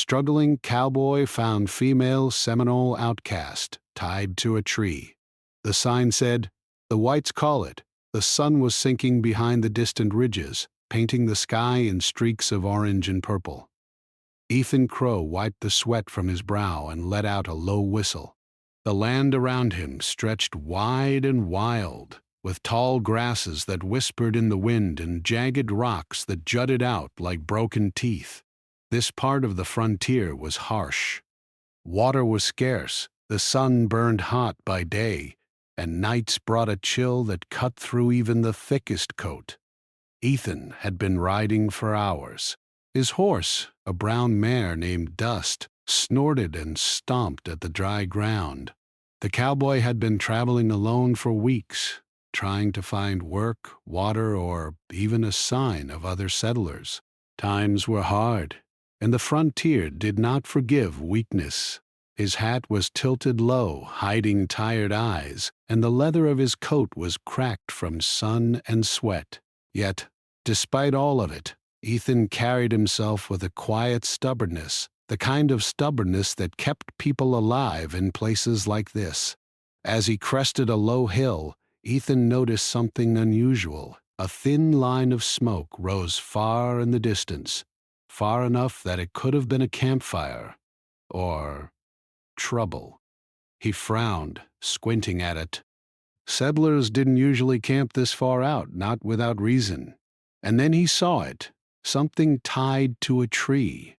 Struggling cowboy found female Seminole Outcast tied to a tree. The sign said, "The whites call it." The sun was sinking behind the distant ridges, painting the sky in streaks of orange and purple. Ethan Crow wiped the sweat from his brow and let out a low whistle. The land around him stretched wide and wild, with tall grasses that whispered in the wind and jagged rocks that jutted out like broken teeth. This part of the frontier was harsh. Water was scarce, the sun burned hot by day, and nights brought a chill that cut through even the thickest coat. Ethan had been riding for hours. His horse, a brown mare named Dust, snorted and stomped at the dry ground. The cowboy had been traveling alone for weeks, trying to find work, water, or even a sign of other settlers. Times were hard, and the frontier did not forgive weakness. His hat was tilted low, hiding tired eyes, and the leather of his coat was cracked from sun and sweat. Yet, despite all of it, Ethan carried himself with a quiet stubbornness, the kind of stubbornness that kept people alive in places like this. As he crested a low hill, Ethan noticed something unusual. A thin line of smoke rose far in the distance, far enough that it could have been a campfire, or trouble. He frowned, squinting at it. Settlers didn't usually camp this far out, not without reason. And then he saw it, something tied to a tree,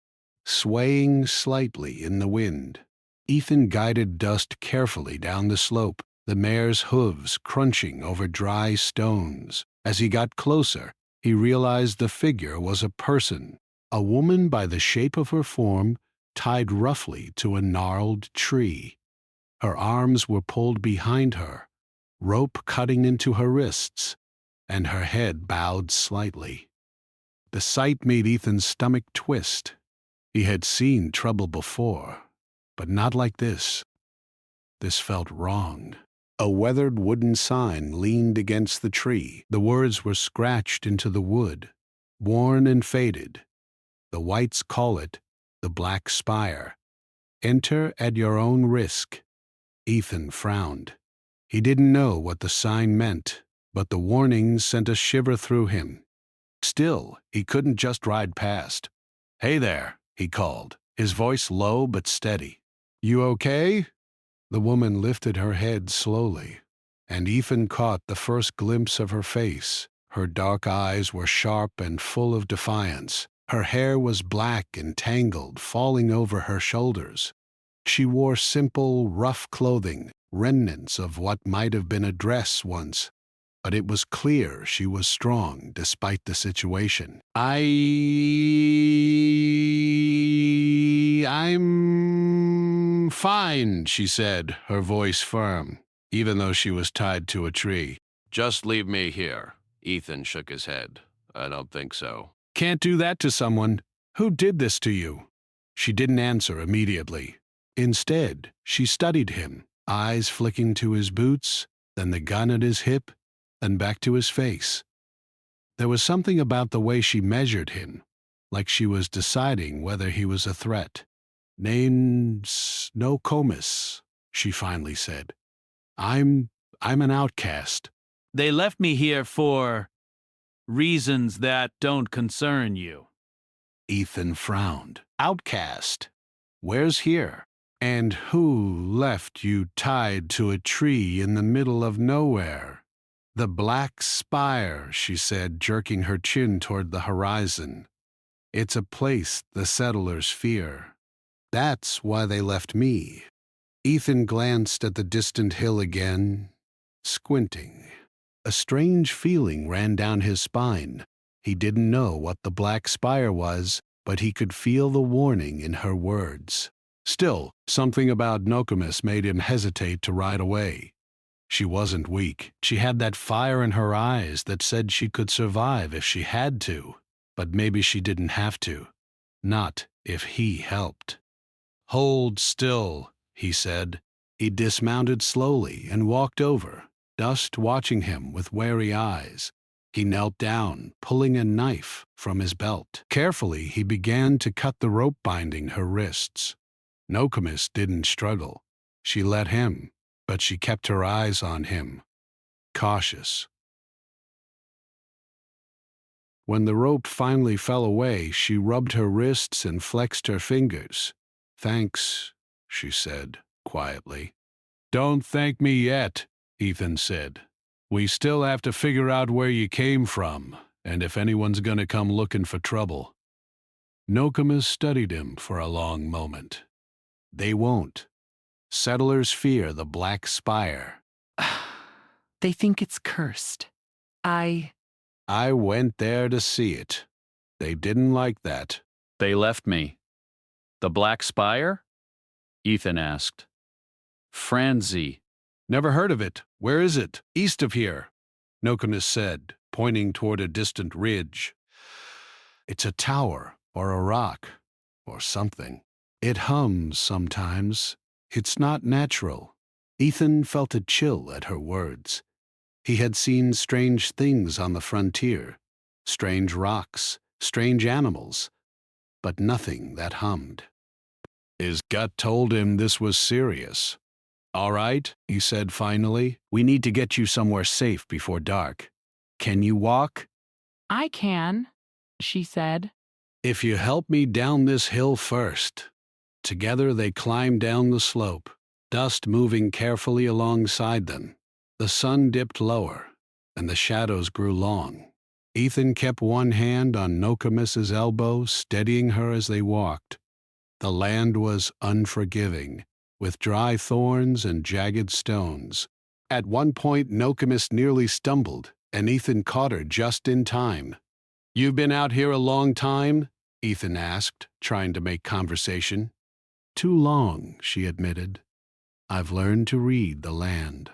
swaying slightly in the wind. Ethan guided Dust carefully down the slope, the mare's hooves crunching over dry stones. As he got closer, he realized the figure was a person, a woman by the shape of her form, tied roughly to a gnarled tree. Her arms were pulled behind her, rope cutting into her wrists, and her head bowed slightly. The sight made Ethan's stomach twist. He had seen trouble before, but not like this. This felt wrong. A weathered wooden sign leaned against the tree. The words were scratched into the wood, worn and faded. The whites call it the Black Spire. Enter at your own risk. Ethan frowned. He didn't know what the sign meant, but the warning sent a shiver through him. Still, he couldn't just ride past. "Hey there," he called, his voice low but steady. "You okay?" The woman lifted her head slowly, and Ethan caught the first glimpse of her face. Her dark eyes were sharp and full of defiance. Her hair was black and tangled, falling over her shoulders. She wore simple, rough clothing, remnants of what might have been a dress once, but it was clear she was strong despite the situation. I'm fine," she said, her voice firm, even though she was tied to a tree. "Just leave me here." Ethan shook his head. "I don't think so." "Can't do that to someone. Who did this to you?" She didn't answer immediately. Instead, she studied him, eyes flicking to his boots, then the gun at his hip, then back to his face. There was something about the way she measured him, like she was deciding whether he was a threat. "Name's no Comus," she finally said. I'm an outcast." "They left me here for reasons that don't concern you." Ethan frowned. "Outcast? Where's here? And who left you tied to a tree in the middle of nowhere?" "The Black Spire," she said, jerking her chin toward the horizon. "It's a place the settlers fear. That's why they left me." Ethan glanced at the distant hill again, squinting. A strange feeling ran down his spine. He didn't know what the Black Spire was, but he could feel the warning in her words. Still, something about Nokomis made him hesitate to ride away. She wasn't weak. She had that fire in her eyes that said she could survive if she had to, but maybe she didn't have to. Not if he helped. "Hold still," he said. He dismounted slowly and walked over, Dust watching him with wary eyes. He knelt down, pulling a knife from his belt. Carefully, he began to cut the rope binding her wrists. Nokomis didn't struggle. She let him, but she kept her eyes on him, cautious. When the rope finally fell away, she rubbed her wrists and flexed her fingers. "Thanks," she said, quietly. "Don't thank me yet," Ethan said. "We still have to figure out where you came from, and if anyone's gonna come looking for trouble." Nokomis studied him for a long moment. "They won't. Settlers fear the Black Spire." They think it's cursed. I went there to see it. They didn't like that." They left me. The Black Spire? Ethan asked. Franzi. "Never heard of it. Where is it?" "East of here," Nokomis said, pointing toward a distant ridge. "It's a tower, or a rock, or something. It hums sometimes. It's not natural." Ethan felt a chill at her words. He had seen strange things on the frontier, strange rocks, strange animals, but nothing that hummed. His gut told him this was serious. "All right," he said finally. "We need to get you somewhere safe before dark. Can you walk?" I can, she said. "If you help me down this hill first." Together they climbed down the slope, dust moving carefully alongside them. The sun dipped lower, and the shadows grew long. Ethan kept one hand on Nokomis's elbow, steadying her as they walked. The land was unforgiving, with dry thorns and jagged stones. At one point, Nokomis nearly stumbled, and Ethan caught her just in time. "You've been out here a long time?" Ethan asked, trying to make conversation. "Too long," she admitted. "I've learned to read the land.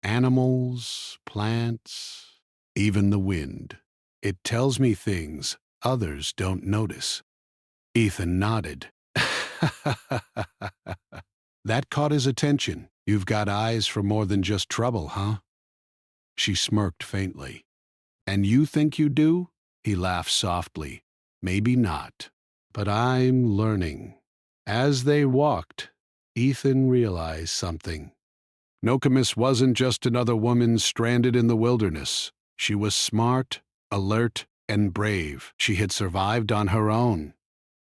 Animals, plants, even the wind. It tells me things others don't notice." Ethan nodded. That caught his attention. "You've got eyes for more than just trouble, huh?" She smirked faintly. "And you think you do?" He laughed softly. "Maybe not, but I'm learning." As they walked, Ethan realized something. Nokomis wasn't just another woman stranded in the wilderness. She was smart, alert, and brave. She had survived on her own,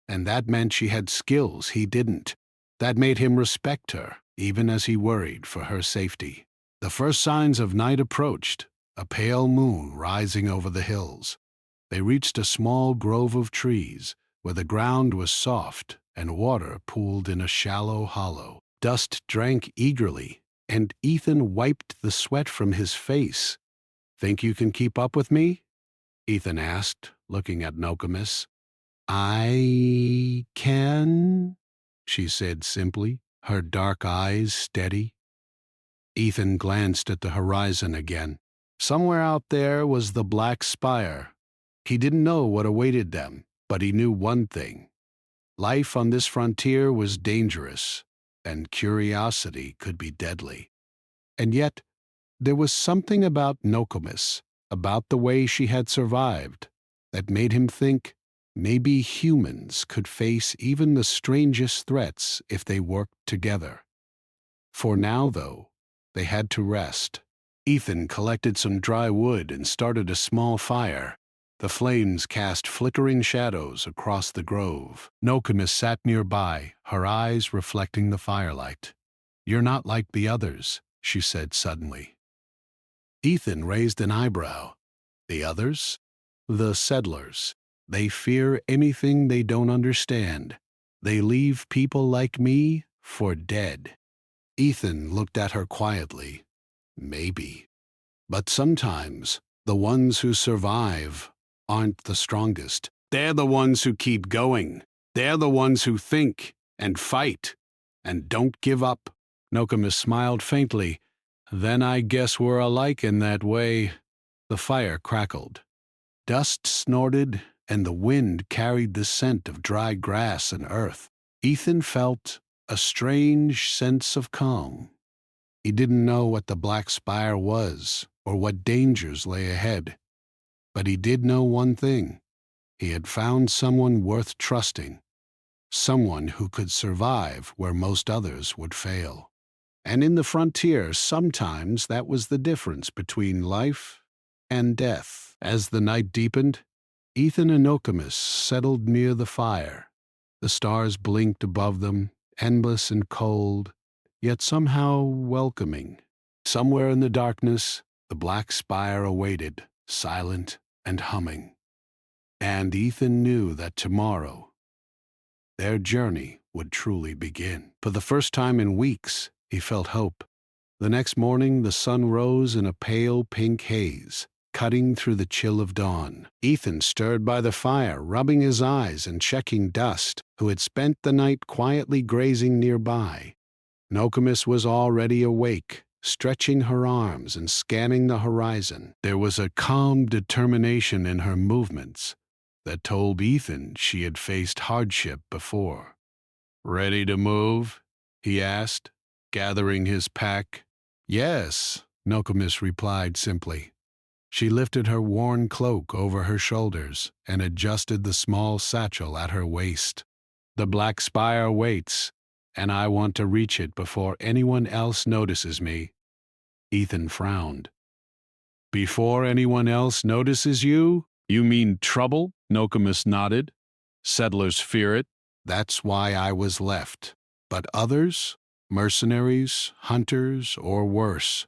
and that meant she had skills he didn't. That made him respect her, even as he worried for her safety. The first signs of night approached, a pale moon rising over the hills. They reached a small grove of trees, where the ground was soft and water pooled in a shallow hollow. Dust drank eagerly, and Ethan wiped the sweat from his face. "Think you can keep up with me?" Ethan asked, looking at Nokomis. "I can," she said simply, her dark eyes steady. Ethan glanced at the horizon again. Somewhere out there was the Black Spire. He didn't know what awaited them, but he knew one thing. Life on this frontier was dangerous, and curiosity could be deadly. And yet, there was something about Nokomis, about the way she had survived, that made him think maybe humans could face even the strangest threats if they worked together. For now, though, they had to rest. Ethan collected some dry wood and started a small fire. The flames cast flickering shadows across the grove. Nokomis sat nearby, her eyes reflecting the firelight. "You're not like the others," she said suddenly. Ethan raised an eyebrow. "The others?" "The settlers. They fear anything they don't understand. They leave people like me for dead." Ethan looked at her quietly. "Maybe. But sometimes the ones who survive aren't the strongest. They're the ones who keep going. They're the ones who think and fight and don't give up." Nokomis smiled faintly. "Then I guess we're alike in that way." The fire crackled. Dust snorted, and the wind carried the scent of dry grass and earth. Ethan felt a strange sense of calm. He didn't know what the Black Spire was or what dangers lay ahead, But he did know one thing. He had found someone worth trusting, someone who could survive where most others would fail. And in the frontier, sometimes that was the difference between life and death. As the night deepened, Ethan and Nokomis settled near the fire. The stars blinked above them, endless and cold, yet somehow welcoming. Somewhere in the darkness, the black spire awaited, silent and humming. And Ethan knew that tomorrow, their journey would truly begin. For the first time in weeks, he felt hope. The next morning, the sun rose in a pale pink haze, cutting through the chill of dawn. Ethan stirred by the fire, rubbing his eyes and checking Dust, who had spent the night quietly grazing nearby. Nokomis was already awake, stretching her arms and scanning the horizon. There was a calm determination in her movements that told Ethan she had faced hardship before. "Ready to move?" he asked, gathering his pack. "Yes," Nokomis replied simply. She lifted her worn cloak over her shoulders and adjusted the small satchel at her waist. "The black spire waits, and I want to reach it before anyone else notices me." Ethan frowned. "Before anyone else notices you? You mean trouble?" Nokomis nodded. "Settlers fear it. That's why I was left. But others? Mercenaries, hunters, or worse.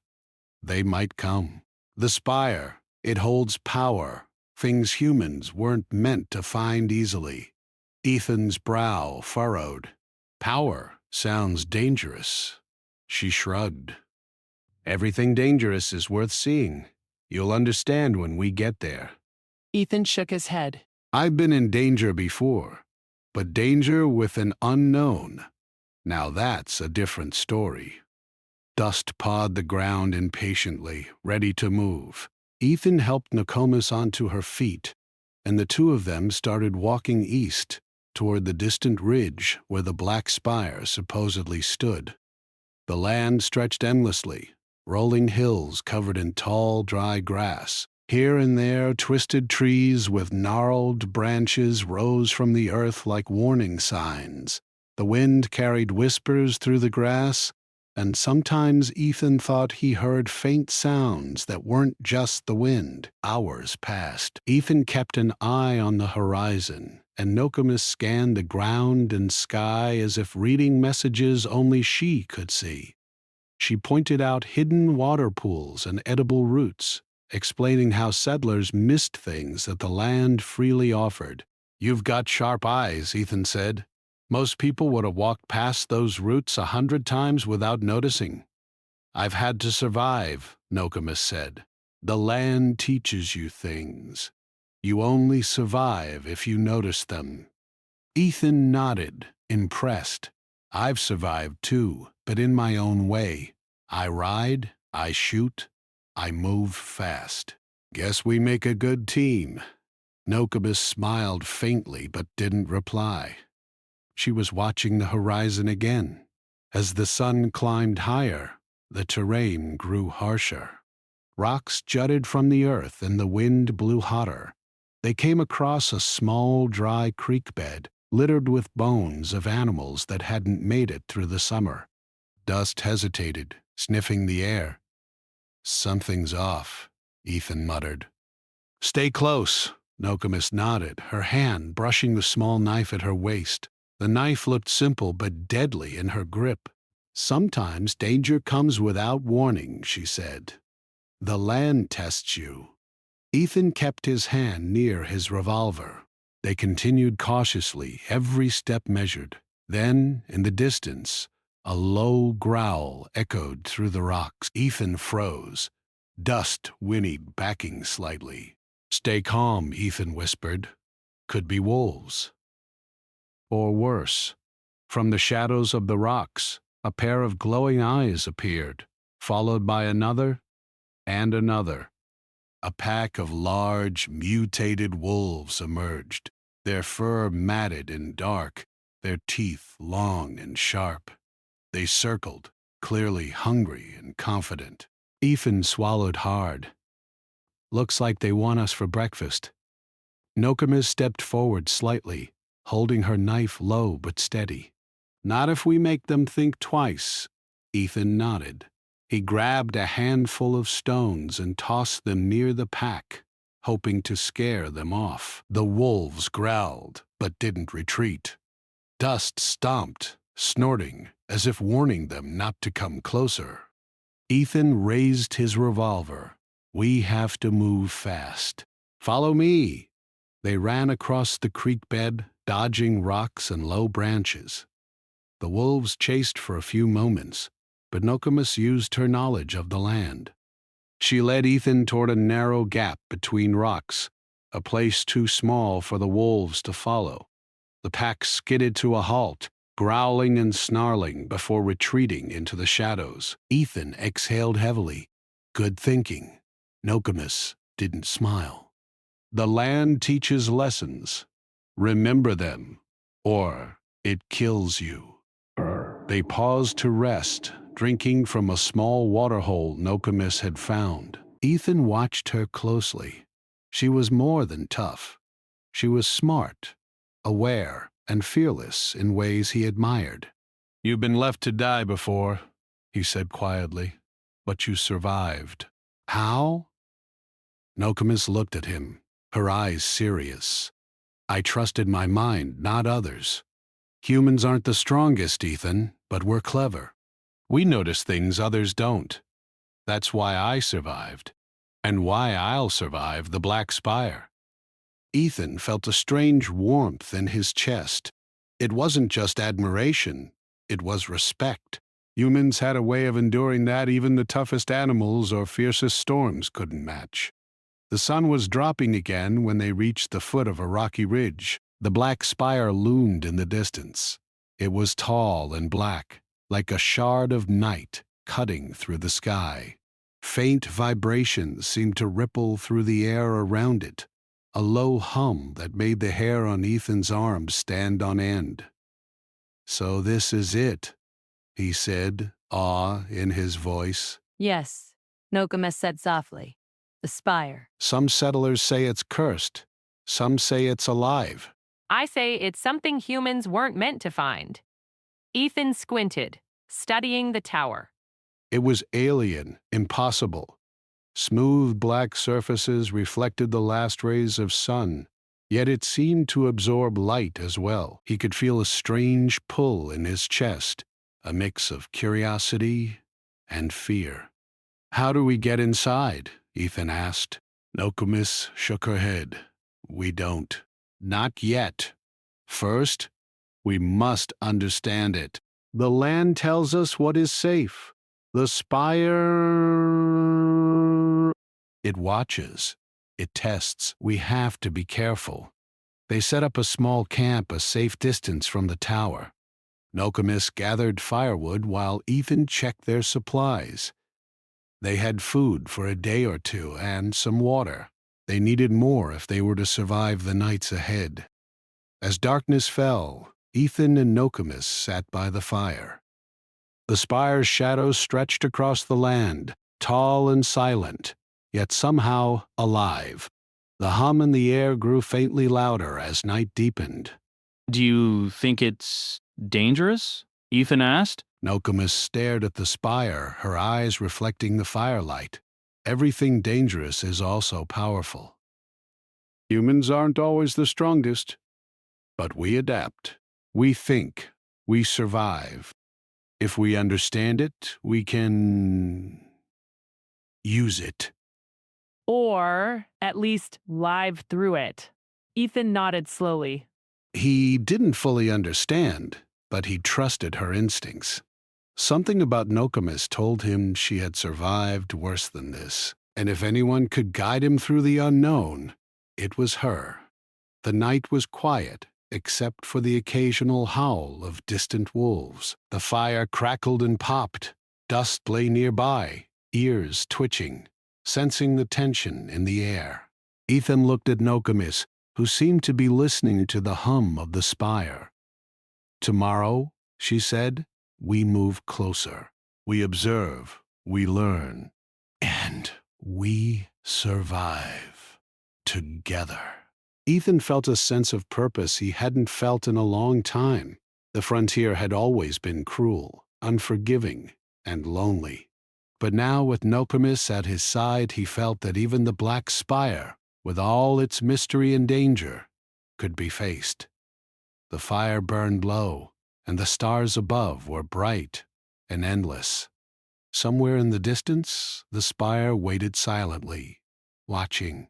They might come. The spire, it holds power, things humans weren't meant to find easily." Ethan's brow furrowed. "Power sounds dangerous." She shrugged. "Everything dangerous is worth seeing. You'll understand when we get there." Ethan shook his head. "I've been in danger before, but danger with an unknown. Now that's a different story." Dust pawed the ground impatiently, ready to move. Ethan helped Nokomis onto her feet, and the two of them started walking east toward the distant ridge where the black spire supposedly stood. The land stretched endlessly, rolling hills covered in tall, dry grass. Here and there, twisted trees with gnarled branches rose from the earth like warning signs. The wind carried whispers through the grass, and sometimes Ethan thought he heard faint sounds that weren't just the wind. Hours passed. Ethan kept an eye on the horizon, and Nokomis scanned the ground and sky as if reading messages only she could see. She pointed out hidden water pools and edible roots, explaining how settlers missed things that the land freely offered. "You've got sharp eyes," Ethan said. "Most people would have walked past those roots 100 times without noticing." "I've had to survive," Nokomis said. "The land teaches you things. You only survive if you notice them." Ethan nodded, impressed. "I've survived too, but in my own way. I ride, I shoot, I move fast. Guess we make a good team." Nokomis smiled faintly but didn't reply. She was watching the horizon again. As the sun climbed higher, the terrain grew harsher. Rocks jutted from the earth and the wind blew hotter. They came across a small, dry creek bed littered with bones of animals that hadn't made it through the summer. Dust hesitated, sniffing the air. "Something's off," Ethan muttered. "Stay close," Nokomis nodded, her hand brushing the small knife at her waist. The knife looked simple but deadly in her grip. "Sometimes danger comes without warning," she said. "The land tests you." Ethan kept his hand near his revolver. They continued cautiously, every step measured. Then, in the distance, a low growl echoed through the rocks. Ethan froze. Dust whinnied, backing slightly. "Stay calm," Ethan whispered. "Could be wolves." Or worse. From the shadows of the rocks, a pair of glowing eyes appeared, followed by another and another. A pack of large, mutated wolves emerged, their fur matted and dark, their teeth long and sharp. They circled, clearly hungry and confident. Ethan swallowed hard. Looks like they want us for breakfast. Nokomis stepped forward slightly, holding her knife low but steady. Not if we make them think twice. Ethan nodded. He grabbed a handful of stones and tossed them near the pack, hoping to scare them off. The wolves growled, but didn't retreat. Dust stomped, snorting, as if warning them not to come closer. Ethan raised his revolver. We have to move fast. Follow me. They ran across the creek bed, dodging rocks and low branches. The wolves chased for a few moments, but Nokomis used her knowledge of the land. She led Ethan toward a narrow gap between rocks, a place too small for the wolves to follow. The pack skidded to a halt, growling and snarling before retreating into the shadows. Ethan exhaled heavily. Good thinking. Nokomis didn't smile. The land teaches lessons. Remember them, or it kills you. They paused to rest, drinking from a small waterhole Nokomis had found. Ethan watched her closely. She was more than tough. She was smart, aware, and fearless in ways he admired. "You've been left to die before," he said quietly, "but you survived." "How?" Nokomis looked at him, her eyes serious. "I trusted my mind, not others. Humans aren't the strongest, Ethan, but we're clever. We notice things others don't. That's why I survived, and why I'll survive the Black Spire." Ethan felt a strange warmth in his chest. It wasn't just admiration, it was respect. Humans had a way of enduring that even the toughest animals or fiercest storms couldn't match. The sun was dropping again when they reached the foot of a rocky ridge. The Black Spire loomed in the distance. It was tall and black, like a shard of night cutting through the sky. Faint vibrations seemed to ripple through the air around it, a low hum that made the hair on Ethan's arms stand on end. "So this is it," he said, awe in his voice. "Yes," Nokomis said softly. "The spire." "Some settlers say it's cursed. Some say it's alive." "I say it's something humans weren't meant to find." Ethan squinted, studying the tower. It was alien, impossible. Smooth black surfaces reflected the last rays of sun, yet it seemed to absorb light as well. He could feel a strange pull in his chest, a mix of curiosity and fear. "How do we get inside?" Ethan asked. Nokomis shook her head. "We don't. Not yet. First, we must understand it. The land tells us what is safe. The spire... It watches. It tests. We have to be careful." They set up a small camp a safe distance from the tower. Nokomis gathered firewood while Ethan checked their supplies. They had food for a day or two and some water. They needed more if they were to survive the nights ahead. As darkness fell, Ethan and Nokomis sat by the fire. The spire's shadows stretched across the land, tall and silent, yet somehow alive. The hum in the air grew faintly louder as night deepened. "Do you think it's dangerous?" Ethan asked. Nokomis stared at the spire, her eyes reflecting the firelight. Everything dangerous is also powerful. Humans aren't always the strongest, but we adapt. We think. We survive. If we understand it, we can use it. Or at least live through it. Ethan nodded slowly. He didn't fully understand, but he trusted her instincts. Something about Nokomis told him she had survived worse than this, and if anyone could guide him through the unknown, it was her. The night was quiet, except for the occasional howl of distant wolves. The fire crackled and popped. Dust lay nearby, ears twitching, sensing the tension in the air. Ethan looked at Nokomis, who seemed to be listening to the hum of the spire. "Tomorrow," she said, "we move closer. We observe, we learn, and we survive together. Ethan felt a sense of purpose he hadn't felt in a long time. The frontier had always been cruel, unforgiving, and lonely. But now, with Nokomis at his side, he felt that even the Black Spire, with all its mystery and danger, could be faced. The fire burned low, and the stars above were bright and endless. Somewhere in the distance, the spire waited silently, watching,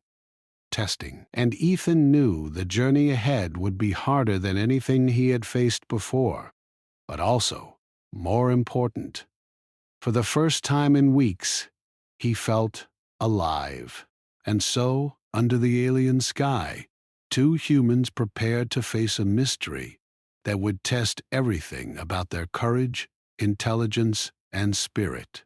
testing. And Ethan knew the journey ahead would be harder than anything he had faced before, but also more important. For the first time in weeks, he felt alive. And so, under the alien sky, two humans prepared to face a mystery that would test everything about their courage, intelligence, and spirit.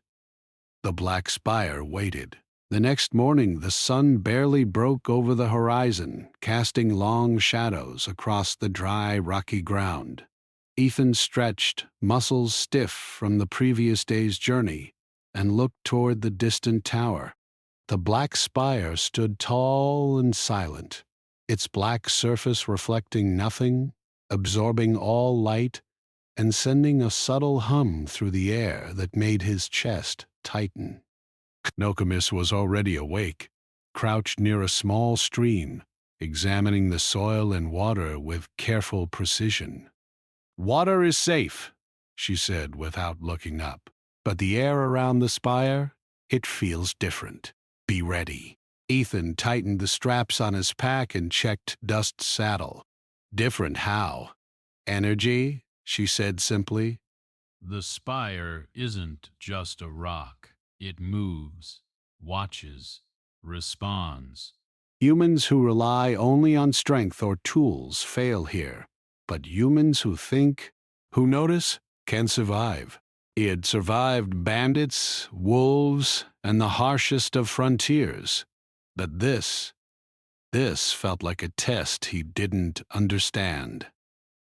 The Black Spire waited. The next morning, the sun barely broke over the horizon, casting long shadows across the dry, rocky ground. Ethan stretched, muscles stiff from the previous day's journey, and looked toward the distant tower. The Black Spire stood tall and silent, its black surface reflecting nothing, absorbing all light, and sending a subtle hum through the air that made his chest tighten. Nokomis was already awake, crouched near a small stream, examining the soil and water with careful precision. "Water is safe," she said without looking up. "But the air around the spire, it feels different. Be ready." Ethan tightened the straps on his pack and checked Dust's saddle. "Different how?" "Energy," she said simply. The spire isn't just a rock. It moves, watches, responds. Humans who rely only on strength or tools fail here, but humans who think, who notice, can survive. He had survived bandits, wolves, and the harshest of frontiers. But this felt like a test he didn't understand.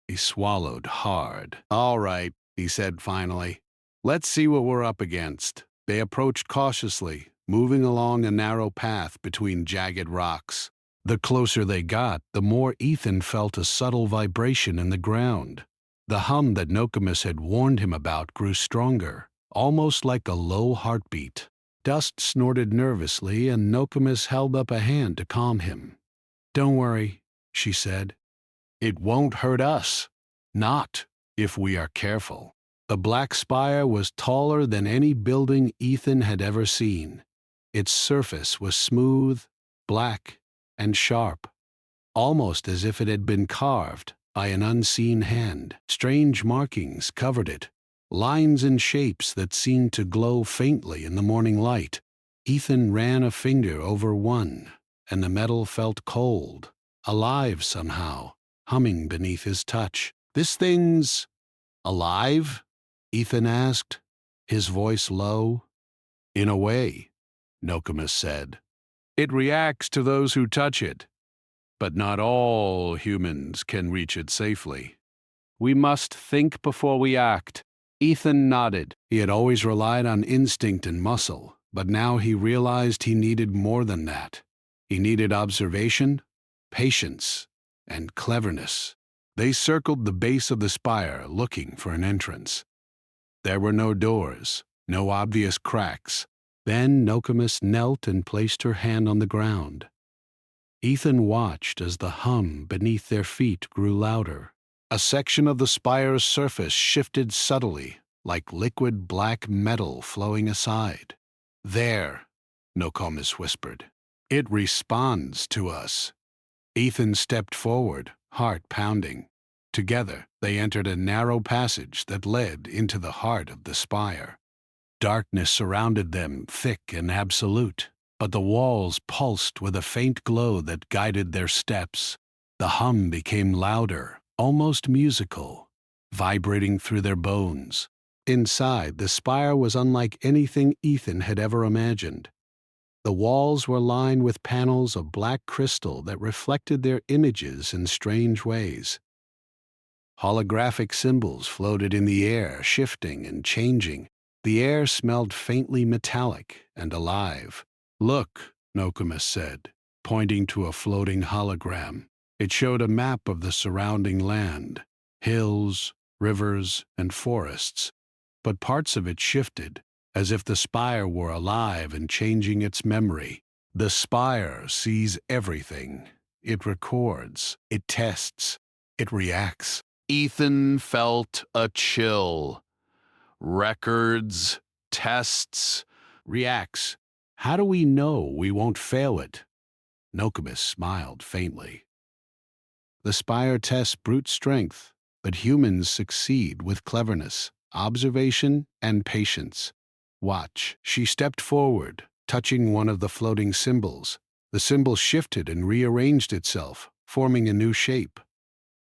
He swallowed hard. "All right," he said finally. "Let's see what we're up against." They approached cautiously, moving along a narrow path between jagged rocks. The closer they got, the more Ethan felt a subtle vibration in the ground. The hum that Nokomis had warned him about grew stronger, almost like a low heartbeat. Dust snorted nervously, and Nokomis held up a hand to calm him. "Don't worry," she said. "It won't hurt us. Not if we are careful." The Black Spire was taller than any building Ethan had ever seen. Its surface was smooth, black, and sharp, almost as if it had been carved by an unseen hand. Strange markings covered it, lines and shapes that seemed to glow faintly in the morning light. Ethan ran a finger over one, and the metal felt cold, alive somehow, humming beneath his touch. "This thing's alive?" Ethan asked, his voice low. "In a way," Nokomis said. "It reacts to those who touch it, but not all humans can reach it safely. We must think before we act." Ethan nodded. He had always relied on instinct and muscle, but now he realized he needed more than that. He needed observation, patience, and cleverness. They circled the base of the spire, looking for an entrance. There were no doors, no obvious cracks. Then Nokomis knelt and placed her hand on the ground. Ethan watched as the hum beneath their feet grew louder. A section of the spire's surface shifted subtly, like liquid black metal flowing aside. "There," Nokomis whispered. "It responds to us." Ethan stepped forward, heart pounding. Together, they entered a narrow passage that led into the heart of the spire. Darkness surrounded them, thick and absolute, but the walls pulsed with a faint glow that guided their steps. The hum became louder, almost musical, vibrating through their bones. Inside, the spire was unlike anything Ethan had ever imagined. The walls were lined with panels of black crystal that reflected their images in strange ways. Holographic symbols floated in the air, shifting and changing. The air smelled faintly metallic and alive. "Look," Nokomis said, pointing to a floating hologram. It showed a map of the surrounding land, hills, rivers, and forests, but parts of it shifted, as if the spire were alive and changing its memory. The spire sees everything. It records, it tests, it reacts. Ethan felt a chill. Records, tests. Reacts. How do we know we won't fail it? Nokomis smiled faintly. The spire tests brute strength, but humans succeed with cleverness, observation, and patience. Watch. She stepped forward, touching one of the floating symbols. The symbol shifted and rearranged itself, forming a new shape.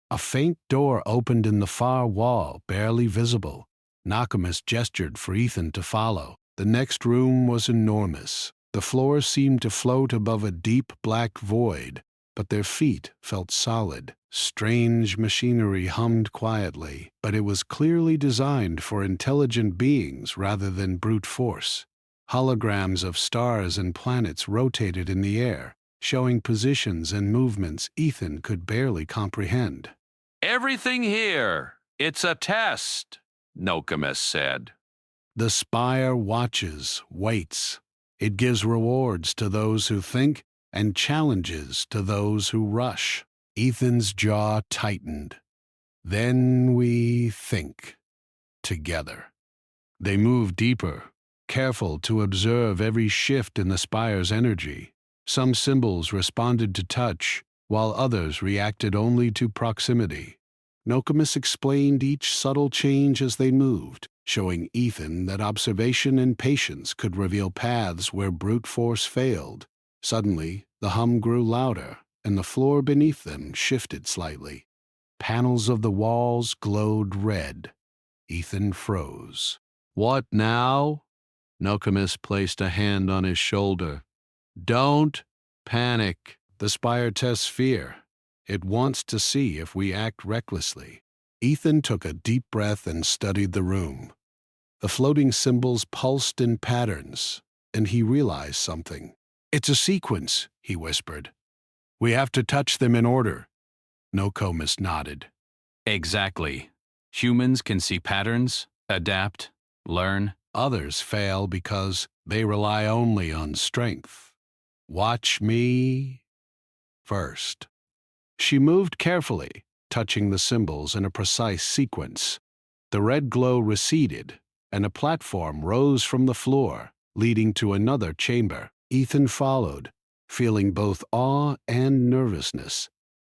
A faint door opened in the far wall, barely visible. Nokomis gestured for Ethan to follow. The next room was enormous. The floor seemed to float above a deep black void, but their feet felt solid. Strange machinery hummed quietly, but it was clearly designed for intelligent beings rather than brute force. Holograms of stars and planets rotated in the air, showing positions and movements Ethan could barely comprehend. Everything here. It's a test, Nokomis said. The spire watches, waits. It gives rewards to those who think and challenges to those who rush. Ethan's jaw tightened. Then we think together. They moved deeper, careful to observe every shift in the spire's energy. Some symbols responded to touch, while others reacted only to proximity. Nokomis explained each subtle change as they moved, showing Ethan that observation and patience could reveal paths where brute force failed. Suddenly, the hum grew louder, and the floor beneath them shifted slightly. Panels of the walls glowed red. Ethan froze. What now? Nokomis placed a hand on his shoulder. Don't panic. The spire tests fear. It wants to see if we act recklessly. Ethan took a deep breath and studied the room. The floating symbols pulsed in patterns, and he realized something. It's a sequence, he whispered. We have to touch them in order. Nokomis nodded. Exactly. Humans can see patterns, adapt, learn. Others fail because they rely only on strength. Watch me first. She moved carefully, touching the symbols in a precise sequence. The red glow receded, and a platform rose from the floor, leading to another chamber. Ethan followed, feeling both awe and nervousness.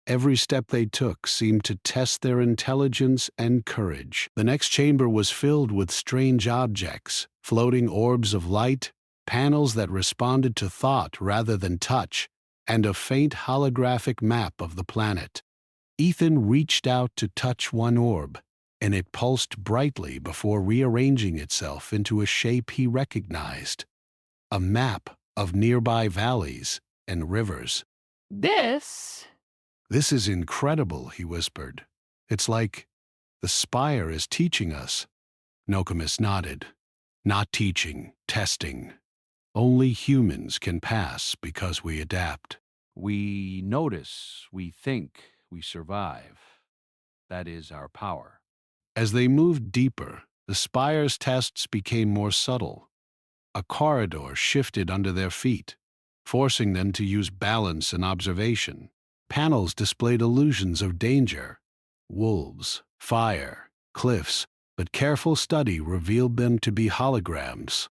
Every step they took seemed to test their intelligence and courage. The next chamber was filled with strange objects, floating orbs of light, panels that responded to thought rather than touch, and a faint holographic map of the planet. Ethan reached out to touch one orb, and it pulsed brightly before rearranging itself into a shape he recognized. A map of nearby valleys and rivers. This This is incredible, he whispered. It's like the spire is teaching us. Nokomis nodded. Not teaching, testing. Only humans can pass because we adapt. We notice, we think, we survive. That is our power. As they moved deeper, the spire's tests became more subtle. A corridor shifted under their feet, forcing them to use balance and observation. Panels displayed illusions of danger. Wolves, fire, cliffs, but careful study revealed them to be holograms.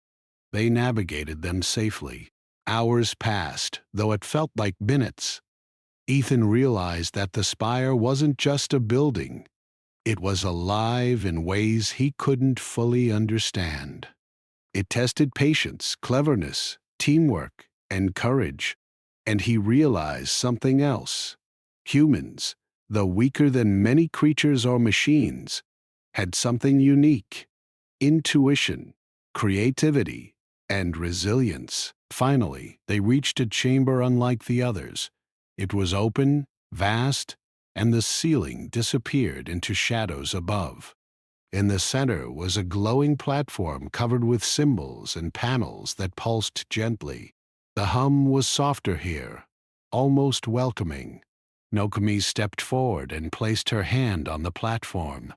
They navigated them safely. Hours passed, though it felt like minutes. Ethan realized that the spire wasn't just a building. It was alive in ways he couldn't fully understand. It tested patience, cleverness, teamwork, and courage. And he realized something else. Humans, though weaker than many creatures or machines, had something unique: intuition, creativity, and resilience. Finally, they reached a chamber unlike the others. It was open, vast, and the ceiling disappeared into shadows above. In the center was a glowing platform covered with symbols and panels that pulsed gently. The hum was softer here, almost welcoming. Nokumi stepped forward and placed her hand on the platform.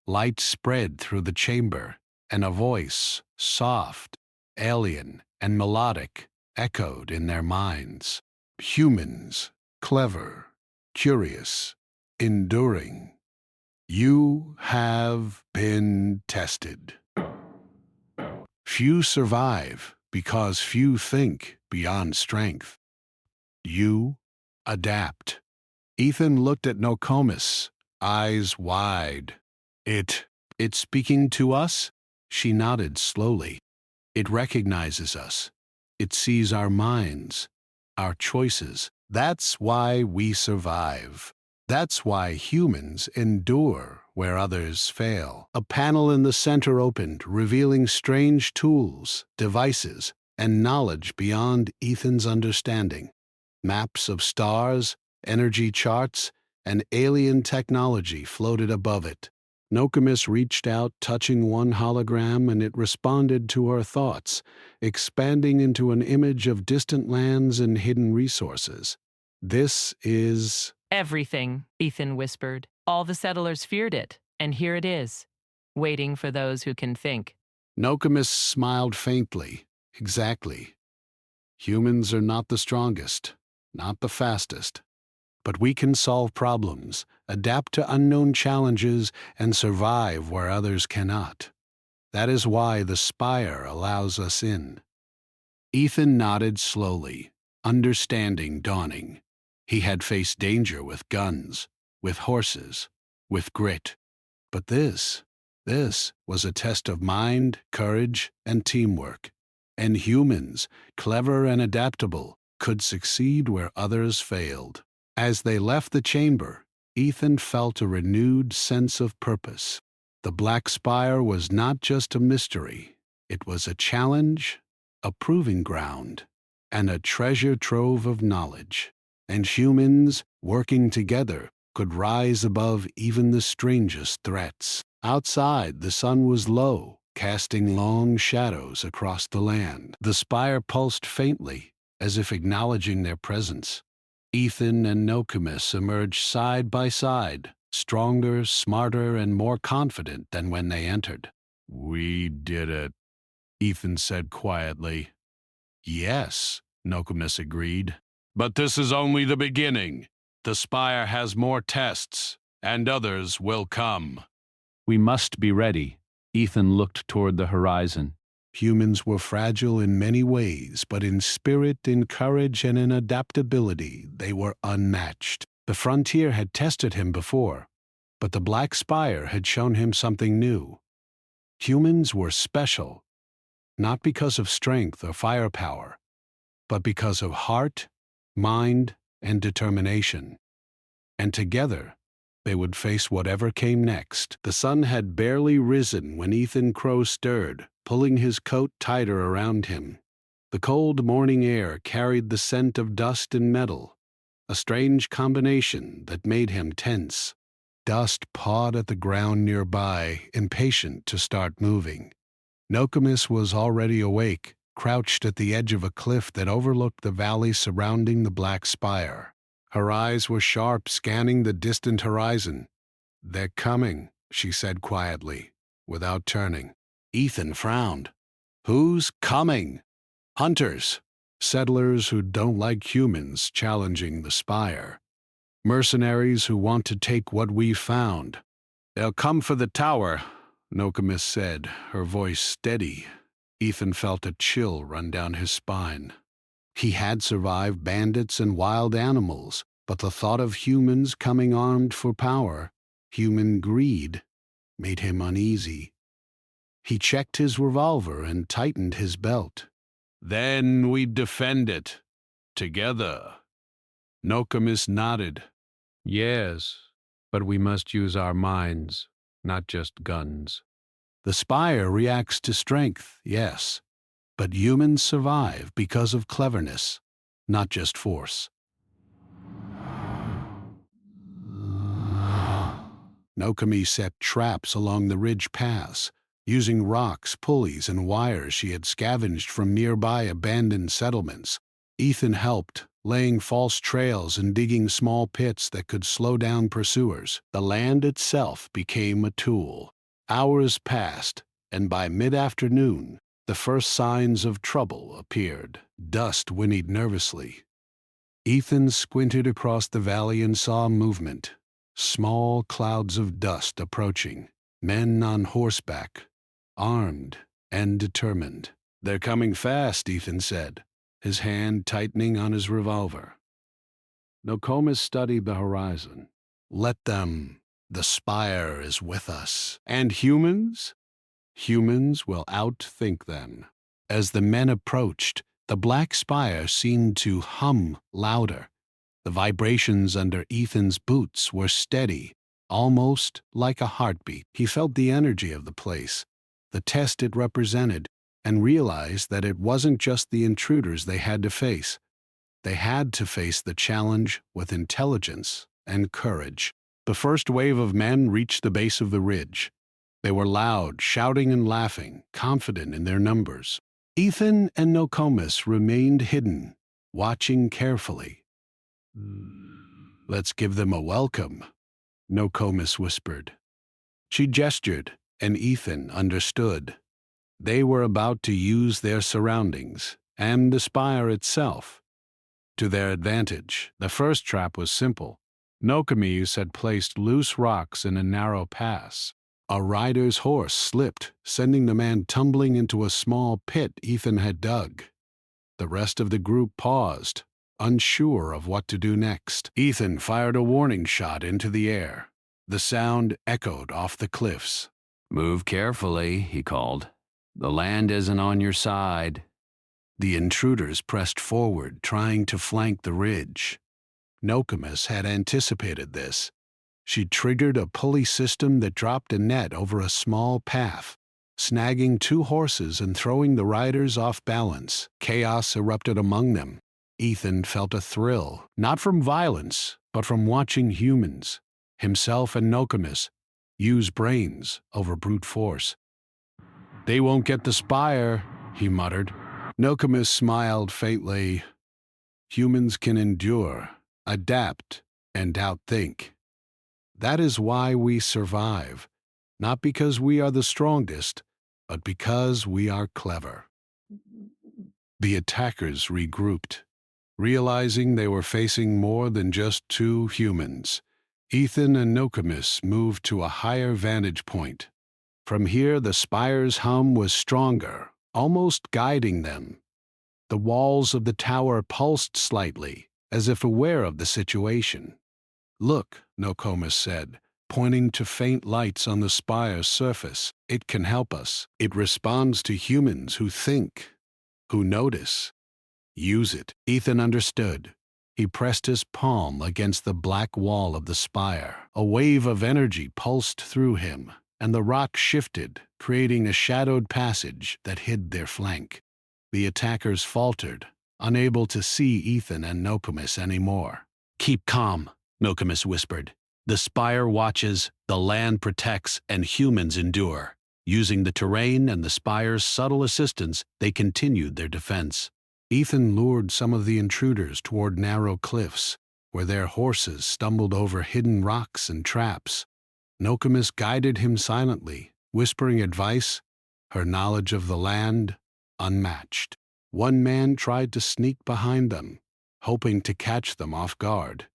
Light spread through the chamber, and a voice, soft, alien, and melodic, echoed in their minds. Humans, clever, curious, enduring. You have been tested. Few survive because few think beyond strength. You adapt. Ethan looked at Nokomis, eyes wide. It's speaking to us? She nodded slowly. It recognizes us. It sees our minds, our choices. That's why we survive. That's why humans endure where others fail. A panel in the center opened, revealing strange tools, devices, and knowledge beyond Ethan's understanding. Maps of stars, energy charts, and alien technology floated above it. Nokomis reached out, touching one hologram, and it responded to her thoughts, expanding into an image of distant lands and hidden resources. This is... Everything, Ethan whispered. All the settlers feared it, and here it is, waiting for those who can think. Nokomis smiled faintly. Exactly. Humans are not the strongest, not the fastest. But we can solve problems, adapt to unknown challenges, and survive where others cannot. That is why the Spire allows us in. Ethan nodded slowly, understanding dawning. He had faced danger with guns, with horses, with grit. But this was a test of mind, courage, and teamwork. And humans, clever and adaptable, could succeed where others failed. As they left the chamber, Ethan felt a renewed sense of purpose. The Black Spire was not just a mystery. It was a challenge, a proving ground, and a treasure trove of knowledge. And humans, working together, could rise above even the strangest threats. Outside, the sun was low, casting long shadows across the land. The spire pulsed faintly, as if acknowledging their presence. Ethan and Nokomis emerged side by side, stronger, smarter, and more confident than when they entered. We did it, Ethan said quietly. Yes, Nokomis agreed. But this is only the beginning. The Spire has more tests, and others will come. We must be ready. Ethan looked toward the horizon. Humans were fragile in many ways, but in spirit, in courage, and in adaptability, they were unmatched. The frontier had tested him before, but the Black Spire had shown him something new. Humans were special, not because of strength or firepower, but because of heart, mind, and determination. And together, they would face whatever came next. The sun had barely risen when Ethan Crow stirred, pulling his coat tighter around him. The cold morning air carried the scent of dust and metal, a strange combination that made him tense. Dust pawed at the ground nearby, impatient to start moving. Nokomis was already awake, crouched at the edge of a cliff that overlooked the valley surrounding the Black Spire. Her eyes were sharp, scanning the distant horizon. "They're coming," she said quietly, without turning. Ethan frowned. "Who's coming?" "Hunters. Settlers who don't like humans challenging the Spire. Mercenaries who want to take what we've found." "They'll come for the tower," Nokomis said, her voice steady. Ethan felt a chill run down his spine. He had survived bandits and wild animals, but the thought of humans coming armed for power, human greed, made him uneasy. He checked his revolver and tightened his belt. "Then we'd defend it. Together." Nokomis nodded. "Yes, but we must use our minds, not just guns." The Spire reacts to strength, yes, but humans survive because of cleverness, not just force. Nokumi set traps along the ridge paths, using rocks, pulleys, and wires she had scavenged from nearby abandoned settlements. Ethan helped, laying false trails and digging small pits that could slow down pursuers. The land itself became a tool. Hours passed, and by mid-afternoon, the first signs of trouble appeared. Dust whinnied nervously. Ethan squinted across the valley and saw movement. Small clouds of dust approaching. Men on horseback, armed and determined. "They're coming fast," Ethan said, his hand tightening on his revolver. Nokomis studied the horizon. "Let them. The spire is with us. And humans? Humans will outthink them." As the men approached, the black spire seemed to hum louder. The vibrations under Ethan's boots were steady, almost like a heartbeat. He felt the energy of the place, the test it represented, and realized that it wasn't just the intruders they had to face. They had to face the challenge with intelligence and courage. The first wave of men reached the base of the ridge. They were loud, shouting and laughing, confident in their numbers. Ethan and Nokomis remained hidden, watching carefully. "Let's give them a welcome," Nokomis whispered. She gestured, and Ethan understood. They were about to use their surroundings, and the spire itself, to their advantage. The first trap was simple. Nokomis had placed loose rocks in a narrow pass. A rider's horse slipped, sending the man tumbling into a small pit Ethan had dug. The rest of the group paused, unsure of what to do next. Ethan fired a warning shot into the air. The sound echoed off the cliffs. "Move carefully," he called. "The land isn't on your side." The intruders pressed forward, trying to flank the ridge. Nokomis had anticipated this. She triggered a pulley system that dropped a net over a small path, snagging two horses and throwing the riders off balance. Chaos erupted among them. Ethan felt a thrill, not from violence, but from watching humans, himself and Nokomis, use brains over brute force. "They won't get the spire," he muttered. Nokomis smiled faintly. "Humans can endure, adapt, and outthink. That is why we survive, not because we are the strongest, but because we are clever." The attackers regrouped. Realizing they were facing more than just two humans, Ethan and Nokomis moved to a higher vantage point. From here, the spire's hum was stronger, almost guiding them. The walls of the tower pulsed slightly, as if aware of the situation. "Look," Nokomis said, pointing to faint lights on the spire's surface. "It can help us. It responds to humans who think, who notice. Use it." Ethan understood. He pressed his palm against the black wall of the spire. A wave of energy pulsed through him, and the rock shifted, creating a shadowed passage that hid their flank. The attackers faltered, unable to see Ethan and Nokomis anymore. "Keep calm," Nokomis whispered. "The spire watches, the land protects, and humans endure." Using the terrain and the spire's subtle assistance, they continued their defense. Ethan lured some of the intruders toward narrow cliffs, where their horses stumbled over hidden rocks and traps. Nokomis guided him silently, whispering advice, her knowledge of the land unmatched. One man tried to sneak behind them, hoping to catch them off guard.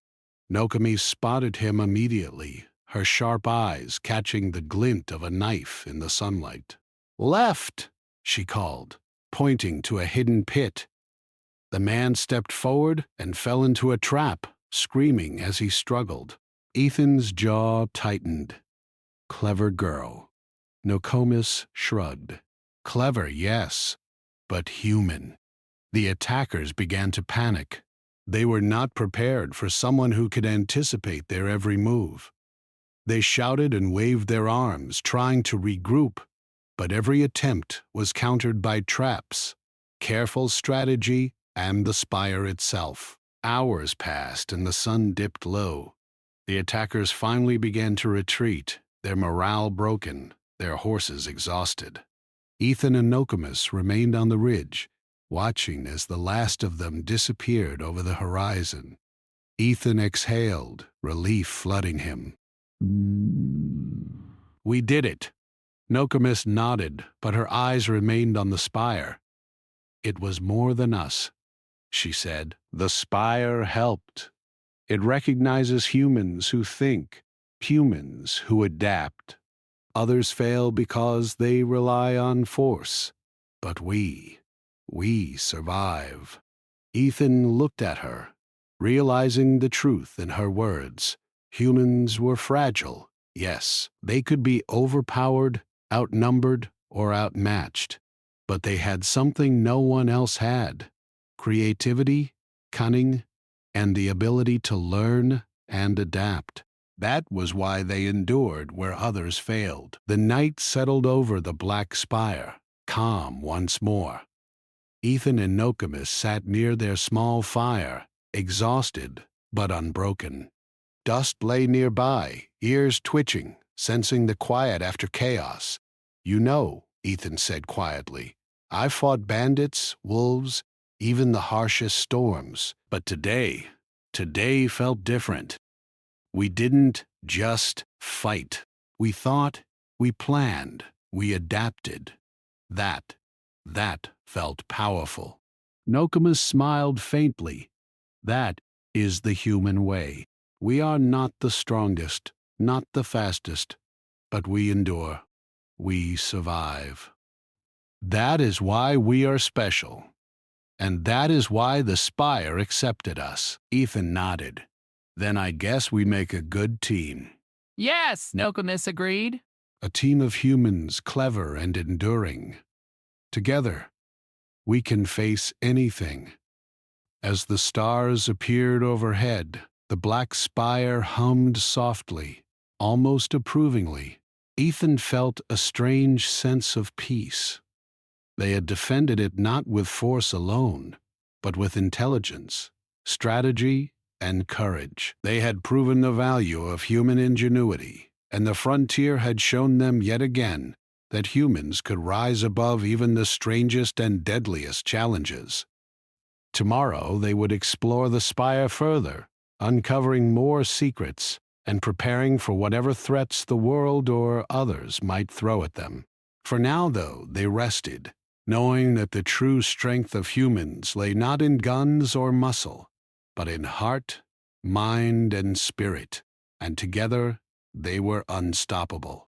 Nokomis spotted him immediately, her sharp eyes catching the glint of a knife in the sunlight. "Left!" she called, pointing to a hidden pit. The man stepped forward and fell into a trap, screaming as he struggled. Ethan's jaw tightened. "Clever girl." Nokomis shrugged. "Clever, yes, but human." The attackers began to panic. They were not prepared for someone who could anticipate their every move. They shouted and waved their arms, trying to regroup, but every attempt was countered by traps, careful strategy, and the spire itself. Hours passed and the sun dipped low. The attackers finally began to retreat, their morale broken, their horses exhausted. Ethan and Nokomis remained on the ridge, watching as the last of them disappeared over the horizon. Ethan exhaled, relief flooding him. We did it. Nokomis nodded, but her eyes remained on the spire. It was more than us, she said. The spire helped. It recognizes humans who think, humans who adapt. Others fail because they rely on force. But we survive. Ethan looked at her, realizing the truth in her words. Humans were fragile. Yes, they could be overpowered, outnumbered, or outmatched. But they had something no one else had: creativity, cunning, and the ability to learn and adapt. That was why they endured where others failed. The night settled over the black spire, calm once more. Ethan and Nokomis sat near their small fire, exhausted but unbroken. Dust lay nearby, ears twitching, sensing the quiet after chaos. "You know," Ethan said quietly, "I fought bandits, wolves, even the harshest storms. But today felt different. We didn't just fight. We thought, we planned, we adapted. That felt powerful." Nokomis smiled faintly. "That is the human way. We are not the strongest, not the fastest, but we endure. We survive. That is why we are special. And that is why the spire accepted us." Ethan nodded. "Then I guess we make a good team." Yes, Nokomis agreed. A team of humans, clever and enduring. Together, we can face anything. As the stars appeared overhead, the black spire hummed softly, almost approvingly. Ethan felt a strange sense of peace. They had defended it not with force alone, but with intelligence, strategy, and courage. They had proven the value of human ingenuity, and the frontier had shown them yet again that humans could rise above even the strangest and deadliest challenges. Tomorrow they would explore the spire further, uncovering more secrets and preparing for whatever threats the world or others might throw at them. For now, though, they rested, knowing that the true strength of humans lay not in guns or muscle, but in heart, mind, and spirit, and together they were unstoppable.